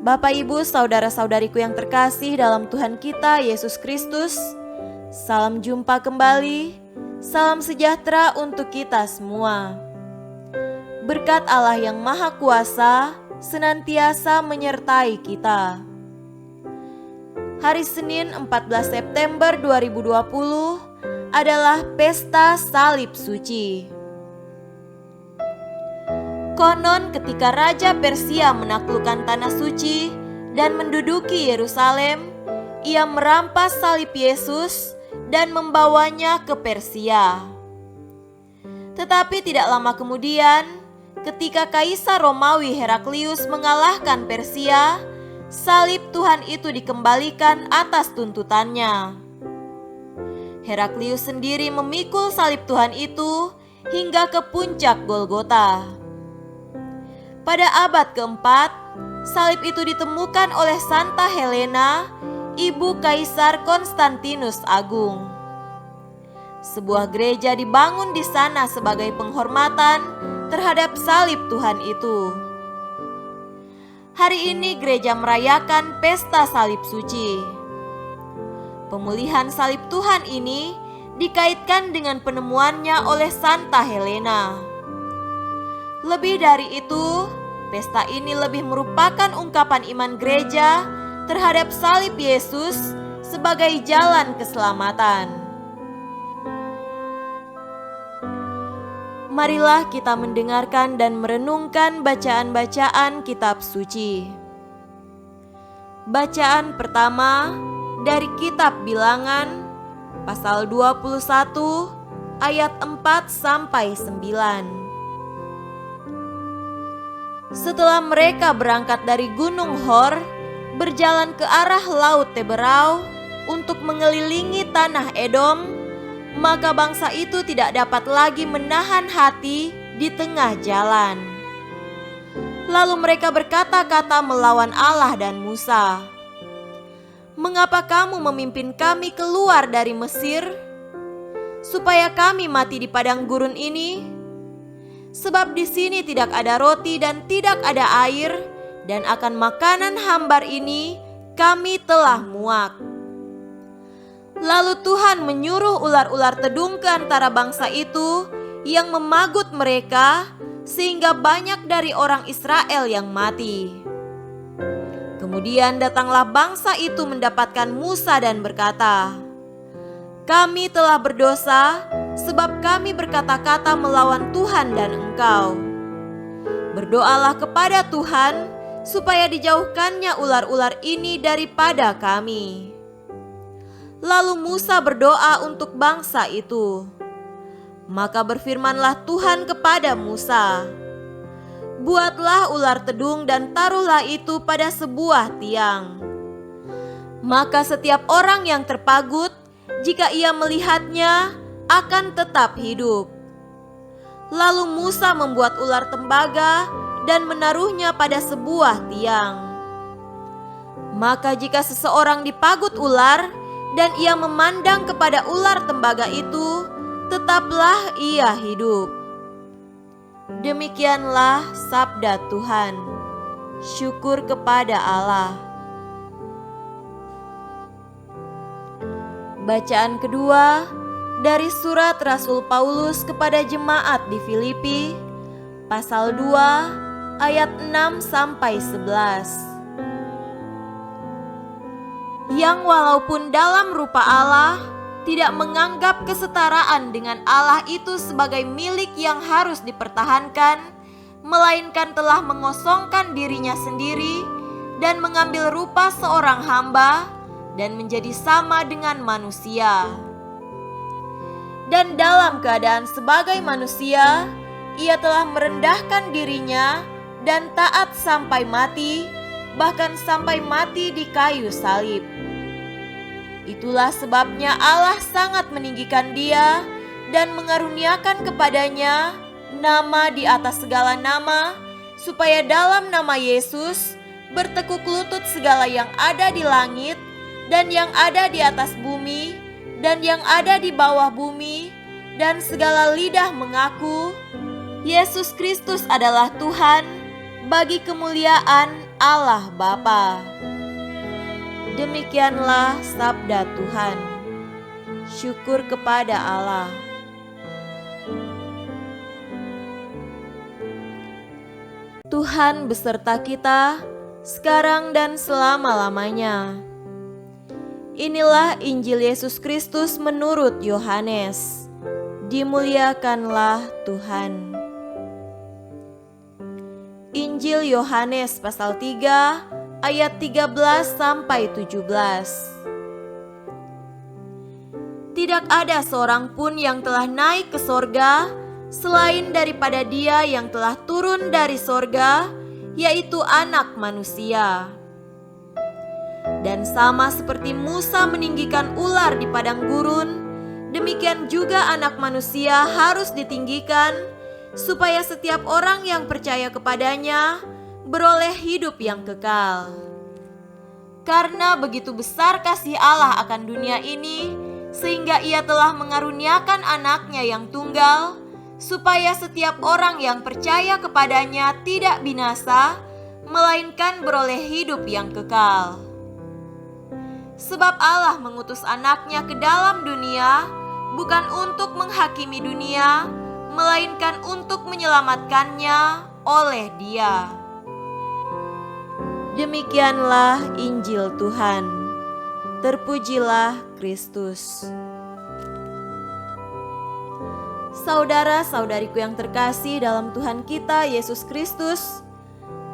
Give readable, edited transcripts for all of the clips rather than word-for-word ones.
Bapak, Ibu, saudara-saudariku yang terkasih dalam Tuhan kita Yesus Kristus, salam jumpa kembali, salam sejahtera untuk kita semua. Berkat Allah yang Maha Kuasa senantiasa menyertai kita. Hari Senin 14 September 2020 adalah Pesta Salib Suci. Konon ketika Raja Persia menaklukkan Tanah Suci dan menduduki Yerusalem, ia merampas salib Yesus dan membawanya ke Persia. Tetapi tidak lama kemudian, ketika Kaisar Romawi Heraklius mengalahkan Persia, salib Tuhan itu dikembalikan atas tuntutannya. Heraklius sendiri memikul salib Tuhan itu hingga ke puncak Golgota. Pada abad keempat, salib itu ditemukan oleh Santa Helena, ibu Kaisar Konstantinus Agung. Sebuah gereja dibangun di sana sebagai penghormatan terhadap salib Tuhan itu. Hari ini gereja merayakan Pesta Salib Suci. Pemulihan salib Tuhan ini dikaitkan dengan penemuannya oleh Santa Helena. Lebih dari itu, pesta ini lebih merupakan ungkapan iman gereja terhadap salib Yesus sebagai jalan keselamatan. Marilah kita mendengarkan dan merenungkan bacaan-bacaan kitab suci. Bacaan pertama dari kitab Bilangan, pasal 21, ayat 4 sampai 9. Setelah mereka berangkat dari Gunung Hor, berjalan ke arah Laut Teberau untuk mengelilingi tanah Edom, maka bangsa itu tidak dapat lagi menahan hati di tengah jalan. Lalu mereka berkata-kata melawan Allah dan Musa, "Mengapa kamu memimpin kami keluar dari Mesir, supaya kami mati di padang gurun ini? Sebab di sini tidak ada roti dan tidak ada air, dan akan makanan hambar ini kami telah muak." Lalu Tuhan menyuruh ular-ular tedung ke antara bangsa itu yang memagut mereka, sehingga banyak dari orang Israel yang mati. Kemudian datanglah bangsa itu mendapatkan Musa dan berkata, "Kami telah berdosa, sebab kami berkata-kata melawan Tuhan dan engkau. Berdoalah kepada Tuhan, supaya dijauhkannya ular-ular ini daripada kami." Lalu Musa berdoa untuk bangsa itu. Maka berfirmanlah Tuhan kepada Musa, "Buatlah ular tedung dan taruhlah itu pada sebuah tiang. Maka setiap orang yang terpagut, jika ia melihatnya, akan tetap hidup." Lalu Musa membuat ular tembaga dan menaruhnya pada sebuah tiang. Maka jika seseorang dipagut ular dan ia memandang kepada ular tembaga itu, tetaplah ia hidup. Demikianlah sabda Tuhan. Syukur kepada Allah. Bacaan kedua dari surat Rasul Paulus kepada jemaat di Filipi, pasal 2 ayat 6 sampai 11. Yang walaupun dalam rupa Allah, tidak menganggap kesetaraan dengan Allah itu sebagai milik yang harus dipertahankan, melainkan telah mengosongkan dirinya sendiri dan mengambil rupa seorang hamba dan menjadi sama dengan manusia. Dan dalam keadaan sebagai manusia, ia telah merendahkan dirinya dan taat sampai mati, bahkan sampai mati di kayu salib. Itulah sebabnya Allah sangat meninggikan dia dan mengaruniakan kepadanya nama di atas segala nama, supaya dalam nama Yesus bertekuk lutut segala yang ada di langit dan yang ada di atas bumi dan yang ada di bawah bumi, dan segala lidah mengaku Yesus Kristus adalah Tuhan, bagi kemuliaan Allah Bapa. Demikianlah sabda Tuhan. Syukur kepada Allah. Tuhan beserta kita sekarang dan selama-lamanya. Inilah Injil Yesus Kristus menurut Yohanes. Dimuliakanlah Tuhan. Injil Yohanes pasal 3 ayat 13 sampai 17. Tidak ada seorang pun yang telah naik ke sorga selain daripada Dia yang telah turun dari sorga, yaitu Anak Manusia. Dan sama seperti Musa meninggikan ular di padang gurun, demikian juga Anak Manusia harus ditinggikan, supaya setiap orang yang percaya kepadanya beroleh hidup yang kekal. Karena begitu besar kasih Allah akan dunia ini, sehingga Ia telah mengaruniakan Anaknya yang tunggal, supaya setiap orang yang percaya kepadanya tidak binasa, melainkan beroleh hidup yang kekal. Sebab Allah mengutus Anaknya ke dalam dunia, bukan untuk menghakimi dunia, melainkan untuk menyelamatkannya oleh Dia. Demikianlah Injil Tuhan. Terpujilah Kristus. Saudara-saudariku yang terkasih dalam Tuhan kita Yesus Kristus,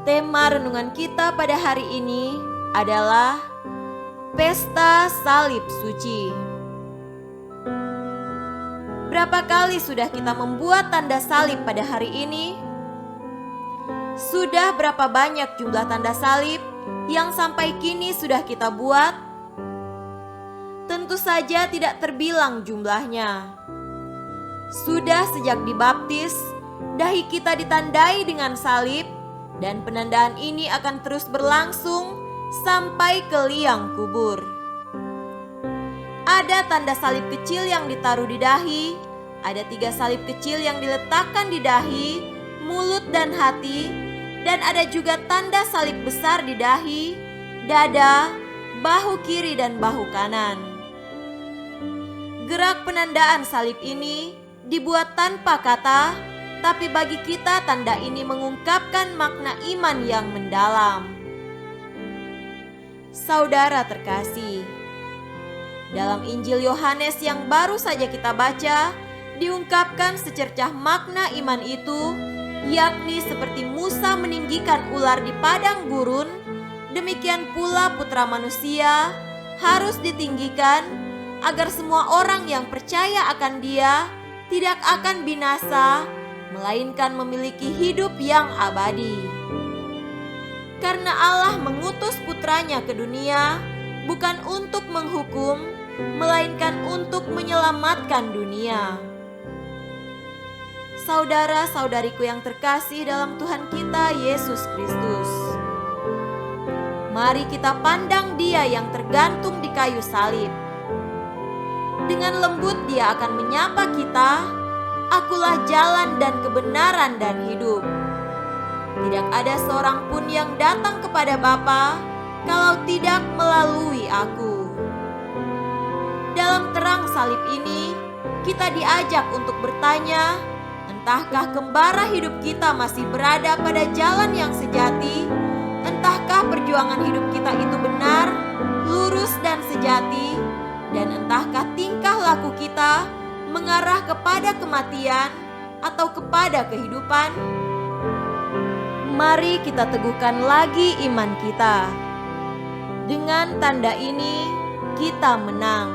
tema renungan kita pada hari ini adalah Pesta Salib Suci. Berapa kali sudah kita membuat tanda salib pada hari ini? Sudah berapa banyak jumlah tanda salib yang sampai kini sudah kita buat? Tentu saja tidak terbilang jumlahnya. Sudah sejak dibaptis, dahi kita ditandai dengan salib, dan penandaan ini akan terus berlangsung sampai ke liang kubur. Ada tanda salib kecil yang ditaruh di dahi, ada 3 salib kecil yang diletakkan di dahi, mulut dan hati, dan ada juga tanda salib besar di dahi, dada, bahu kiri dan bahu kanan. Gerak penandaan salib ini dibuat tanpa kata, tapi bagi kita tanda ini mengungkapkan makna iman yang mendalam. Saudara terkasih, dalam Injil Yohanes yang baru saja kita baca, diungkapkan secercah makna iman itu, yakni seperti Musa meninggikan ular di padang gurun, demikian pula Putra Manusia harus ditinggikan, agar semua orang yang percaya akan Dia tidak akan binasa, melainkan memiliki hidup yang abadi. Karena Allah mengutus Putranya ke dunia, bukan untuk menghukum, melainkan untuk menyelamatkan dunia. Saudara-saudariku yang terkasih dalam Tuhan kita Yesus Kristus, mari kita pandang Dia yang tergantung di kayu salib. Dengan lembut Dia akan menyapa kita, "Akulah jalan dan kebenaran dan hidup. Tidak ada seorang pun yang datang kepada Bapa kalau tidak melalui Aku." Dalam terang salib ini, kita diajak untuk bertanya, entahkah kembara hidup kita masih berada pada jalan yang sejati? Entahkah perjuangan hidup kita itu benar, lurus dan sejati? Dan entahkah tingkah laku kita mengarah kepada kematian atau kepada kehidupan? Mari kita teguhkan lagi iman kita. Dengan tanda ini kita menang.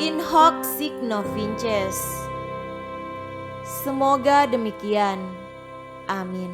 In hoc signo vinces. Semoga demikian. Amin.